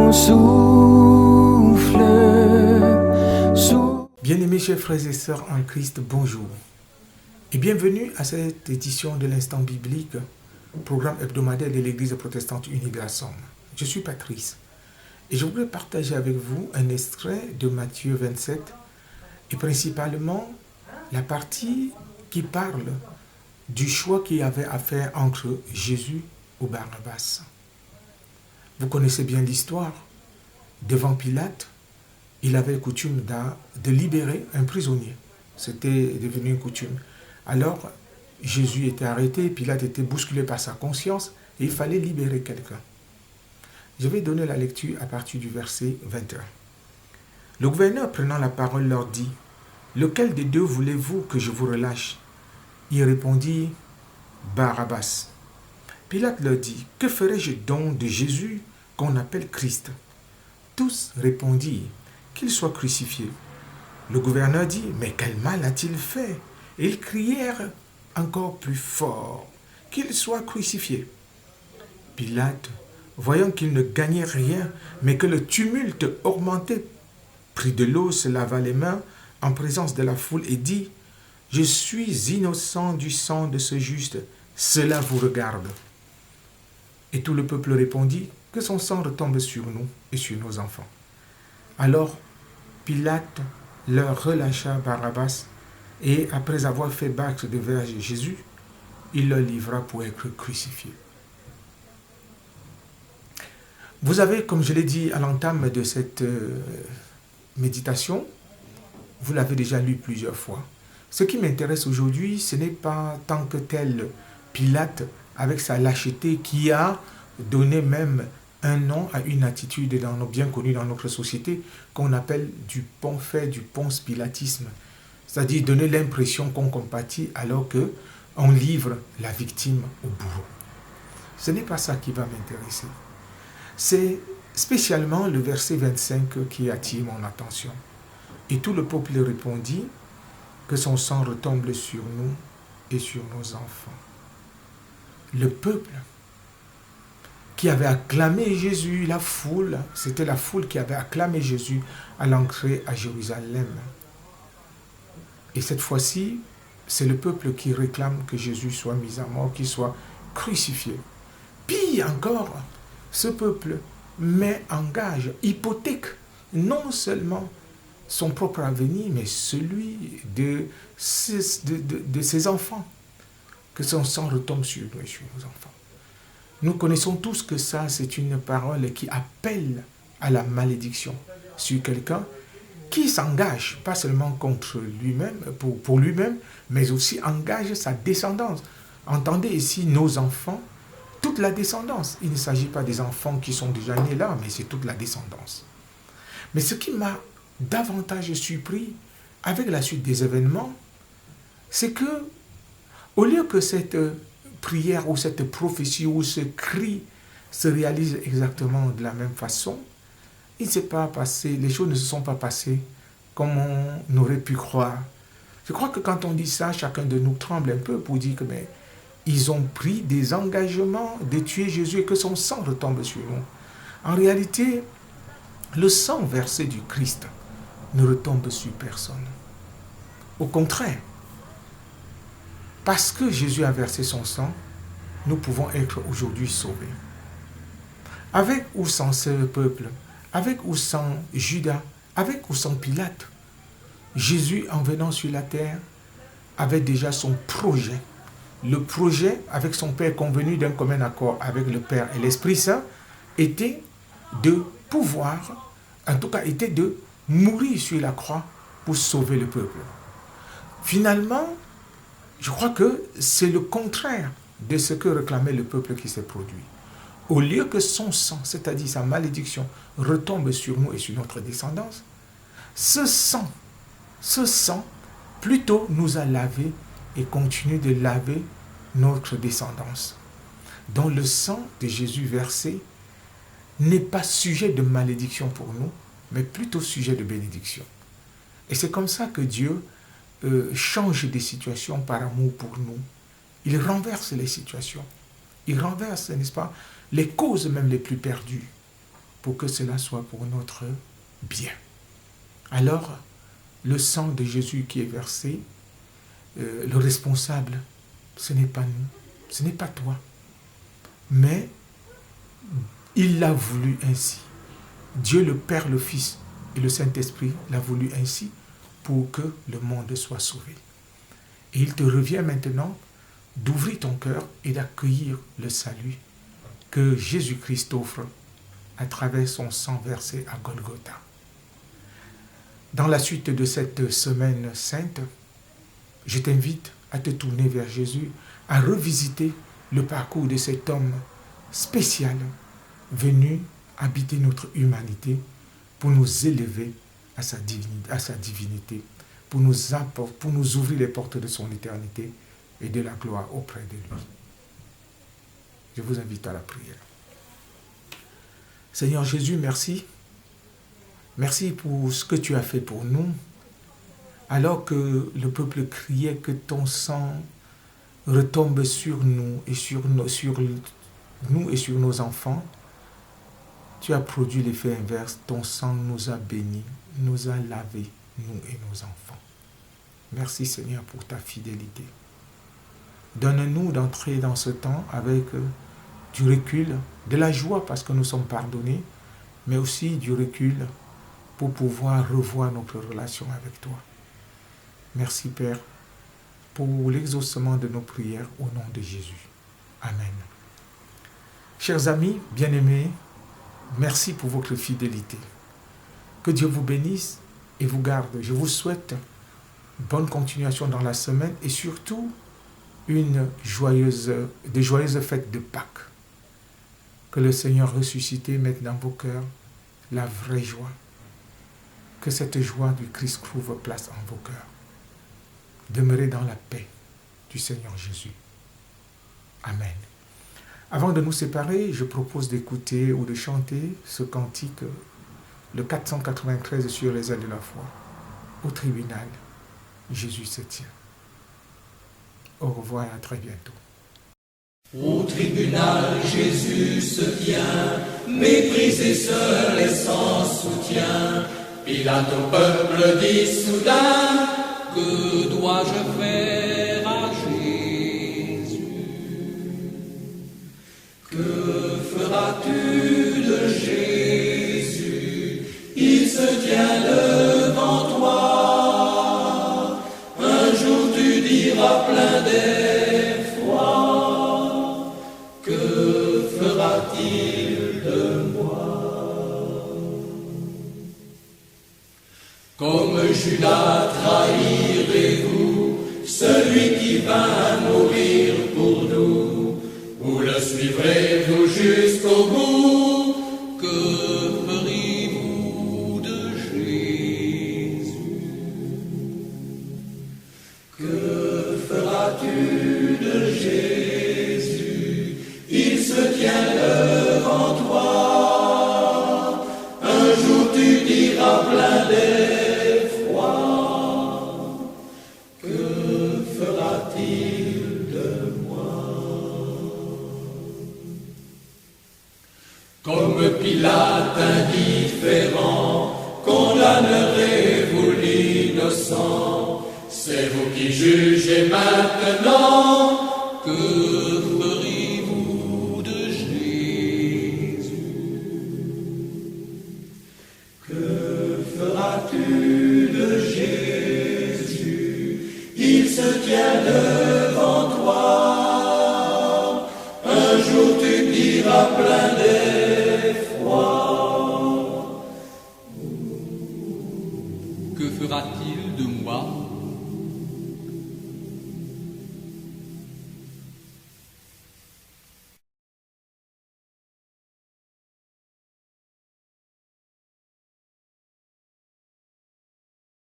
mon souffle. Bien-aimés chers frères et sœurs en Christ, bonjour. Et bienvenue à cette édition de l'Instant Biblique, programme hebdomadaire de l'Église protestante unie de la Somme. Je suis Patrice et je voudrais partager avec vous un extrait de Matthieu 27 et principalement la partie qui parle du choix qu'il y avait à faire entre Jésus ou Barabbas. Vous connaissez bien l'histoire. Devant Pilate, il avait coutume de libérer un prisonnier. C'était devenu une coutume. Alors, Jésus était arrêté, Pilate était bousculé par sa conscience et il fallait libérer quelqu'un. Je vais donner la lecture à partir du verset 21. Le gouverneur prenant la parole leur dit : « Lequel des deux voulez-vous que je vous relâche ?» Ils répondirent : « Barabbas. » Pilate leur dit : « Que ferai-je donc de Jésus qu'on appelle Christ ?» Tous répondirent : « Qu'il soit crucifié. » Le gouverneur dit : « Mais quel mal a-t-il fait ?» Et ils crièrent encore plus fort : « Qu'il soit crucifié. » Pilate, voyant qu'il ne gagnait rien, mais que le tumulte augmentait, prit de l'eau, se lava les mains en présence de la foule et dit : « Je suis innocent du sang de ce juste, cela vous regarde. » Et tout le peuple répondit : « Que son sang retombe sur nous et sur nos enfants. » Alors Pilate leur relâcha Barabbas, et après avoir fait battre de verge Jésus, il le livra pour être crucifié. Vous avez, comme je l'ai dit à l'entame de cette méditation, vous l'avez déjà lu plusieurs fois. Ce qui m'intéresse aujourd'hui, ce n'est pas tant que tel Pilate avec sa lâcheté qui a donné même un nom à une attitude bien connue dans notre société qu'on appelle du ponfait, du ponce pilatisme. C'est-à-dire donner l'impression qu'on compatit alors qu'on livre la victime au bourreau. Ce n'est pas ça qui va m'intéresser. C'est spécialement le verset 25 qui attire mon attention. Et tout le peuple répondit : « Que son sang retombe sur nous et sur nos enfants. » Le peuple qui avait acclamé Jésus, la foule, c'était la foule qui avait acclamé Jésus à l'entrée à Jérusalem. Et cette fois-ci, c'est le peuple qui réclame que Jésus soit mis à mort, qu'il soit crucifié. Pire encore, ce peuple met en gage, hypothèque, non seulement son propre avenir, mais celui de ses enfants. Que son sang retombe sur nous et sur nos enfants. Nous connaissons tous que ça, c'est une parole qui appelle à la malédiction sur quelqu'un qui s'engage, pas seulement contre lui-même, pour lui-même, mais aussi engage sa descendance. Entendez ici nos enfants, toute la descendance. Il ne s'agit pas des enfants qui sont déjà nés là, mais c'est toute la descendance. Mais ce qui m'a davantage surpris avec la suite des événements, c'est que, au lieu que cette prière ou cette prophétie ou ce cri se réalise exactement de la même façon, il ne s'est pas passé, les choses ne se sont pas passées comme on aurait pu croire. Je crois que quand on dit ça, chacun de nous tremble un peu pour dire que ils ont pris des engagements de tuer Jésus et que son sang retombe sur nous. En réalité, le sang versé du Christ ne retombe sur personne. Au contraire, parce que Jésus a versé son sang, nous pouvons être aujourd'hui sauvés. Avec ou sans ce peuple, avec ou sans Judas, avec ou sans Pilate, Jésus, en venant sur la terre, avait déjà son projet. Le projet, avec son Père convenu d'un commun accord avec le Père et l'Esprit Saint, était de pouvoir, en tout cas, était de mourir sur la croix pour sauver le peuple. Finalement, je crois que c'est le contraire de ce que réclamait le peuple qui s'est produit. Au lieu que son sang, c'est-à-dire sa malédiction, retombe sur nous et sur notre descendance, ce sang, plutôt nous a lavé et continue de laver notre descendance. Donc le sang de Jésus versé n'est pas sujet de malédiction pour nous, mais plutôt sujet de bénédiction. Et c'est comme ça que Dieu change des situations par amour pour nous. Il renverse les situations. Il renverse, n'est-ce pas, les causes même les plus perdues. pour que cela soit pour notre bien. Alors, le sang de Jésus qui est versé, le responsable, ce n'est pas nous, ce n'est pas toi, mais il l'a voulu ainsi. Dieu le Père, le Fils et le Saint-Esprit l'a voulu ainsi pour que le monde soit sauvé. Et il te revient maintenant d'ouvrir ton cœur et d'accueillir le salut que Jésus-Christ offre à travers son sang versé à Golgotha. Dans la suite de cette semaine sainte, je t'invite à te tourner vers Jésus, à revisiter le parcours de cet homme spécial venu habiter notre humanité pour nous élever à sa divinité, pour nous ouvrir les portes de son éternité et de la gloire auprès de lui. Je vous invite à la prière. Seigneur Jésus, merci. Merci pour ce que tu as fait pour nous. Alors que le peuple criait que ton sang retombe sur nous et sur nos enfants, tu as produit l'effet inverse. Ton sang nous a bénis, nous a lavés, nous et nos enfants. Merci Seigneur pour ta fidélité. Donne-nous d'entrer dans ce temps avec du recul, de la joie parce que nous sommes pardonnés, mais aussi du recul pour pouvoir revoir notre relation avec toi. Merci Père pour l'exaucement de nos prières au nom de Jésus. Amen. Chers amis, bien-aimés, merci pour votre fidélité. Que Dieu vous bénisse et vous garde. Je vous souhaite bonne continuation dans la semaine et surtout de joyeuses fêtes de Pâques. Que le Seigneur ressuscité mette dans vos cœurs la vraie joie. Que cette joie du Christ trouve place en vos cœurs. Demeurez dans la paix du Seigneur Jésus. Amen. Avant de nous séparer, je propose d'écouter ou de chanter ce cantique, le 493 sur les ailes de la foi. Au tribunal, Jésus se tient. Au revoir et à très bientôt. Au tribunal, Jésus se tient, méprisé seul et sans soutien. Pilate au peuple dit soudain, que dois-je faire à Jésus? Que feras-tu de Jésus? Il se tient devant toi. Un jour tu diras plein d'effroi, que fera-t-il de moi? Comme Judas trahirez-vous celui qui vint mourir pour nous, ou le suivrez-vous jusqu'au bout? Que ferez-vous de Jésus? Que feras-tu de Jésus? Il se tient devant toi. Un jour tu diras plein d'effroi, que fera-t-il de moi? Comme Pilate indifférent condamnerez-vous l'innocent? C'est vous qui jugez maintenant. Que ferez-vous de Jésus? Que feras-tu de Jésus? Il se tient devant toi. Un jour tu diras plein d'effroi. Que fera-t-il de moi?